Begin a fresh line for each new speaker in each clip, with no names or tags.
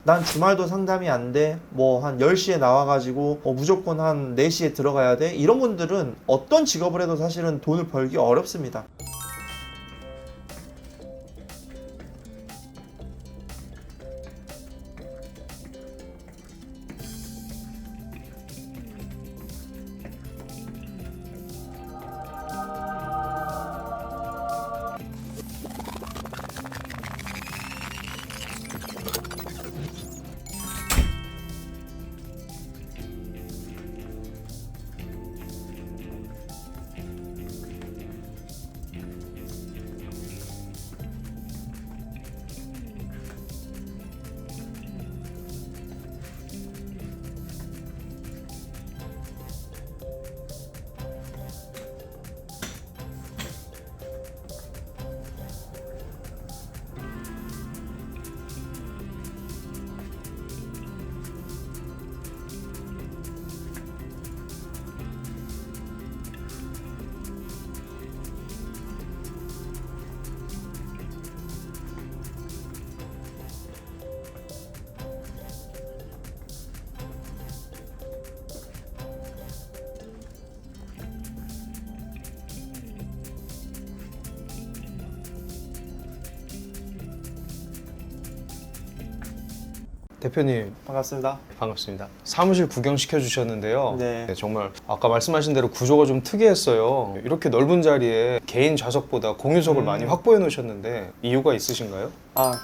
난 주말도 상담이 안 돼. 뭐 한 10시에 나와가지고 무조건 한 4시에 들어가야 돼. 이런 분들은 어떤 직업을 해도 사실은 돈을 벌기 어렵습니다.
대표님
반갑습니다.
반갑습니다. 사무실 구경시켜 주셨는데요.
네.
정말 아까 말씀하신 대로 구조가 좀 특이했어요. 이렇게 넓은 자리에 개인 좌석보다 공유석을 많이 확보해 놓으셨는데 이유가 있으신가요?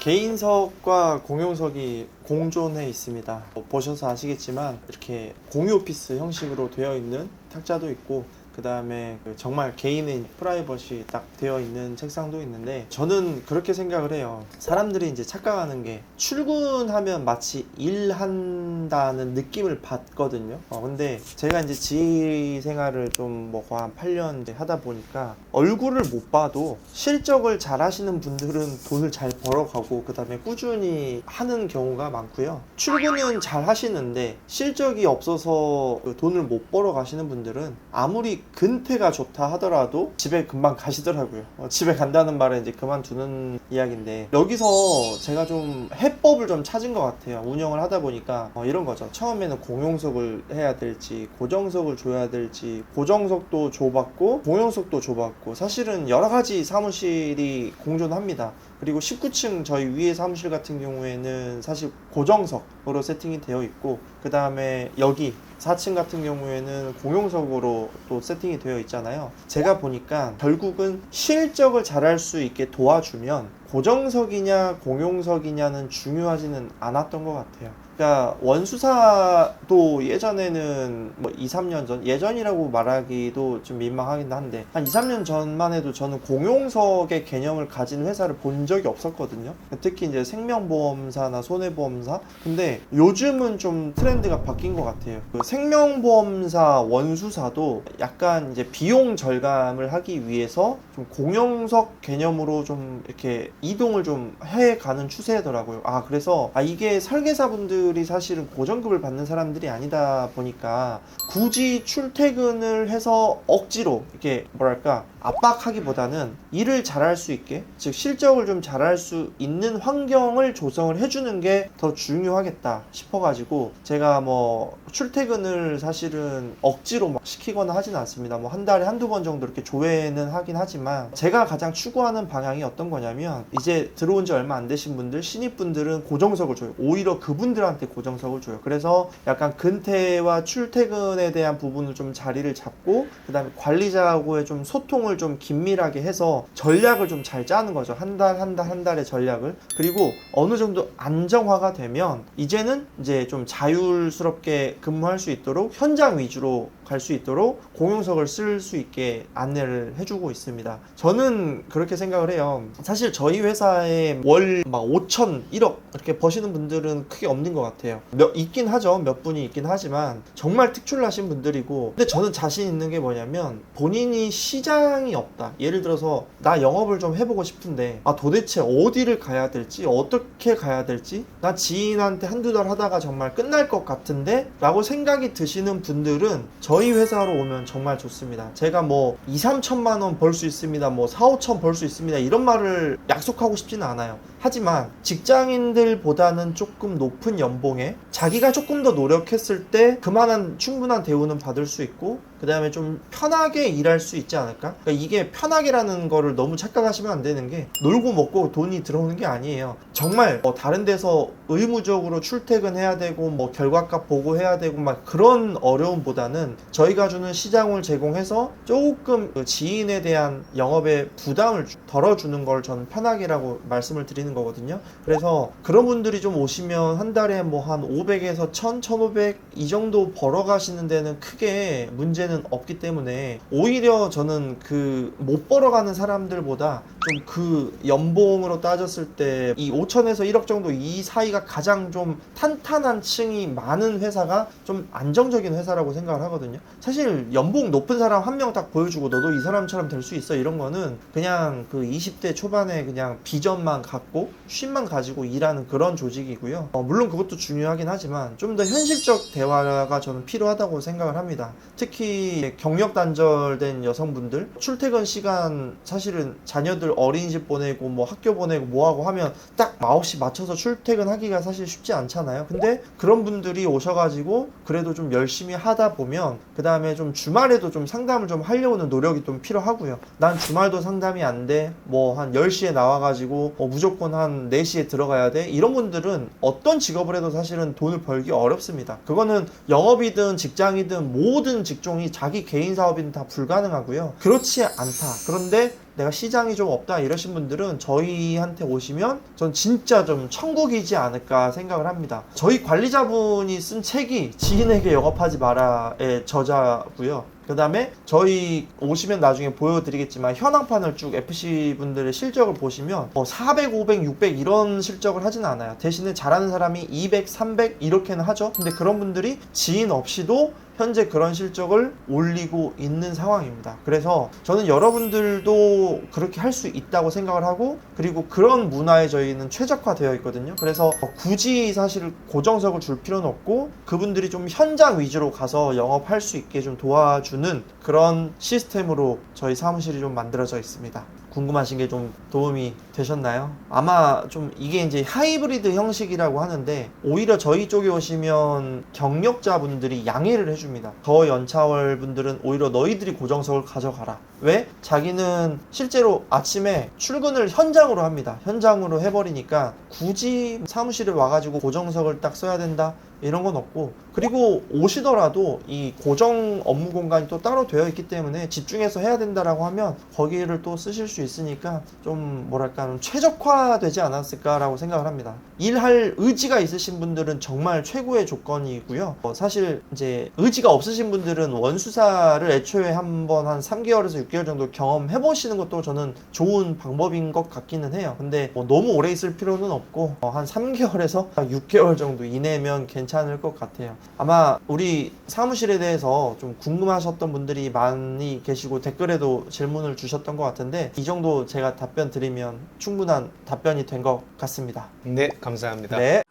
개인석과 공용석이 공존해 있습니다. 보셔서 아시겠지만 이렇게 공유 오피스 형식으로 되어 있는 탁자도 있고, 그 다음에 정말 개인의 프라이버시 딱 되어 있는 책상도 있는데, 저는 그렇게 생각을 해요. 사람들이 이제 착각하는 게 출근하면 마치 일한다는 느낌을 받거든요. 근데 제가 이제 지휘 생활을 좀 뭐 한 8년 이제 하다 보니까 얼굴을 못 봐도 실적을 잘 하시는 분들은 돈을 잘 벌어가고 그 다음에 꾸준히 하는 경우가 많고요. 출근은 잘 하시는데 실적이 없어서 돈을 못 벌어 가시는 분들은 아무리 근태가 좋다 하더라도 집에 금방 가시더라고요. 집에 간다는 말은 이제 그만두는 이야기인데, 여기서 제가 좀 해법을 좀 찾은 것 같아요. 운영을 하다 보니까 이런 거죠. 처음에는 공용석을 해야 될지 고정석을 줘야 될지, 고정석도 줘봤고 공용석도 줘봤고, 사실은 여러 가지 사무실이 공존합니다. 그리고 19층 저희 위에 사무실 같은 경우에는 사실 고정석으로 세팅이 되어 있고, 그 다음에 여기 4층 같은 경우에는 공용석으로 또 세팅이 되어 있잖아요. 제가 보니까 결국은 실적을 잘할 수 있게 도와주면 고정석이냐 공용석이냐는 중요하지는 않았던 것 같아요. 그러니까 원수사도 예전에는 뭐 2, 3년 전, 예전이라고 말하기도 좀 민망하긴 한데 한 2, 3년 전만 해도 저는 공용석의 개념을 가진 회사를 본 적이 없었거든요. 특히 이제 생명보험사나 손해보험사. 근데 요즘은 좀 트렌드가 바뀐 것 같아요. 그 생명보험사 원수사도 약간 이제 비용 절감을 하기 위해서 좀 공용석 개념으로 좀 이렇게 이동을 좀 해가는 추세더라고요. 그래서 이게 설계사분들이 사실은 고정급을 받는 사람들이 아니다 보니까 굳이 출퇴근을 해서 억지로 이렇게 뭐랄까 압박하기보다는 일을 잘할 수 있게, 즉 실적을 좀 잘할 수 있는 환경을 조성을 해주는 게 더 중요하겠다 싶어가지고 제가 뭐 출퇴근을 사실은 억지로 막 시키거나 하진 않습니다. 뭐 한 달에 한두 번 정도 이렇게 조회는 하긴 하지만, 제가 가장 추구하는 방향이 어떤 거냐면, 이제 들어온 지 얼마 안 되신 분들, 신입분들은 고정석을 줘요. 오히려 그분들한테 고정석을 줘요. 그래서 약간 근태와 출퇴근에 대한 부분을 좀 자리를 잡고, 그 다음에 관리자하고의 좀 소통을 좀 긴밀하게 해서 전략을 좀 잘 짜는 거죠. 한 달의 전략을. 그리고 어느 정도 안정화가 되면 이제는 이제 좀 자율스럽게 근무할 수 있도록, 현장 위주로 갈 수 있도록 공용석을 쓸 수 있게 안내를 해주고 있습니다. 저는 그렇게 생각을 해요. 사실 저희 회사에 월 막 5천, 1억 이렇게 버시는 분들은 크게 없는 것 같아요. 있긴 하죠. 몇 분이 있긴 하지만 정말 특출나신 분들이고, 근데 저는 자신 있는 게 뭐냐면, 본인이 시장이 없다. 예를 들어서 나 영업을 좀 해보고 싶은데 도대체 어디를 가야 될지, 어떻게 가야 될지, 나 지인한테 한두 달 하다가 정말 끝날 것 같은데 라고 생각이 드시는 분들은 저희 회사로 오면 정말 좋습니다. 제가 뭐 2, 3천만 원 벌 수 있습니다. 뭐 4, 5천 벌 수 있습니다. 이런 말을 약속하고 싶지는 않아요. 하지만 직장인들보다는 조금 높은 연봉에 자기가 조금 더 노력했을 때 그만한 충분한 대우는 받을 수 있고, 그 다음에 좀 편하게 일할 수 있지 않을까? 그러니까 이게 편하게라는 거를 너무 착각하시면 안 되는 게, 놀고 먹고 돈이 들어오는 게 아니에요. 정말 다른 데서 의무적으로 출퇴근해야 되고 뭐 결과값 보고해야 되고 막 그런 어려움보다는 저희가 주는 시장을 제공해서 조금 그 지인에 대한 영업에 부담을 덜어주는 걸 저는 편하게라고 말씀을 드리는 거거든요. 그래서 그런 분들이 좀 오시면 한 달에 뭐 한 500에서 1000, 1500 이 정도 벌어 가시는 데는 크게 문제는 없기 때문에, 오히려 저는 그 못 벌어가는 사람들보다 좀 그 연봉으로 따졌을 때 이 5천에서 1억 정도 이 사이가 가장 좀 탄탄한 층이 많은 회사가 좀 안정적인 회사라고 생각을 하거든요. 사실 연봉 높은 사람 한 명 딱 보여주고 너도 이 사람처럼 될 수 있어 이런 거는 그냥 그 20대 초반에 그냥 비전만 갖고 쉼만 가지고 일하는 그런 조직이고요. 물론 그것도 중요하긴 하지만 좀 더 현실적 대화가 저는 필요하다고 생각을 합니다. 특히 경력 단절된 여성분들, 출퇴근 시간 사실은 자녀들 어린이집 보내고 뭐 학교 보내고 뭐하고 하면 딱 9시 맞춰서 출퇴근하기가 사실 쉽지 않잖아요. 근데 그런 분들이 오셔가지고 그래도 좀 열심히 하다 보면 그 다음에 좀 주말에도 좀 상담을 좀 하려는 노력이 좀 필요하고요. 난 주말도 상담이 안 돼, 뭐 한 10시에 나와가지고 무조건 한 4시에 들어가야 돼, 이런 분들은 어떤 직업을 해도 사실은 돈을 벌기 어렵습니다. 그거는 영업이든 직장이든 모든 직종이 자기 개인 사업이든 다 불가능하고요. 그렇지 않다, 그런데 내가 시장이 좀 없다 이러신 분들은 저희한테 오시면 전 진짜 좀 천국이지 않을까 생각을 합니다. 저희 관리자분이 쓴 책이 지인에게 영업하지 마라의 저자고요. 그 다음에 저희 오시면 나중에 보여드리겠지만 현황판을 쭉 FC분들의 실적을 보시면 400, 500, 600 이런 실적을 하진 않아요. 대신에 잘하는 사람이 200, 300 이렇게는 하죠. 근데 그런 분들이 지인 없이도 현재 그런 실적을 올리고 있는 상황입니다. 그래서 저는 여러분들도 그렇게 할 수 있다고 생각을 하고, 그리고 그런 문화에 저희는 최적화되어 있거든요. 그래서 굳이 사실 고정석을 줄 필요는 없고 그분들이 좀 현장 위주로 가서 영업할 수 있게 좀 도와주는 그런 시스템으로 저희 사무실이 좀 만들어져 있습니다. 궁금하신 게 좀 도움이 되셨나요? 아마 좀 이게 이제 하이브리드 형식이라고 하는데, 오히려 저희 쪽에 오시면 경력자분들이 양해를 해줍니다. 더 연차월 분들은 오히려 너희들이 고정석을 가져가라. 왜? 자기는 실제로 아침에 출근을 현장으로 합니다. 현장으로 해버리니까 굳이 사무실에 와가지고 고정석을 딱 써야 된다 이런 건 없고, 그리고 오시더라도 이 고정 업무 공간이 또 따로 되어 있기 때문에 집중해서 해야 된다라고 하면 거기를 또 쓰실 수 있으니까 좀 뭐랄까 최적화되지 않았을까라고 생각을 합니다. 일할 의지가 있으신 분들은 정말 최고의 조건이고요. 사실 이제 의지가 없으신 분들은 원수사를 애초에 한번 한 3개월에서 6개월 정도 경험해 보시는 것도 저는 좋은 방법인 것 같기는 해요. 근데 너무 오래 있을 필요는 없고 한 3개월에서 6개월 정도 이내면 괜찮을 것 같아요. 아마 우리 사무실에 대해서 좀 궁금하셨던 분들이 많이 계시고 댓글에도 질문을 주셨던 것 같은데, 이 정도 제가 답변 드리면 충분한 답변이 된 것 같습니다.
네, 감사합니다.
네.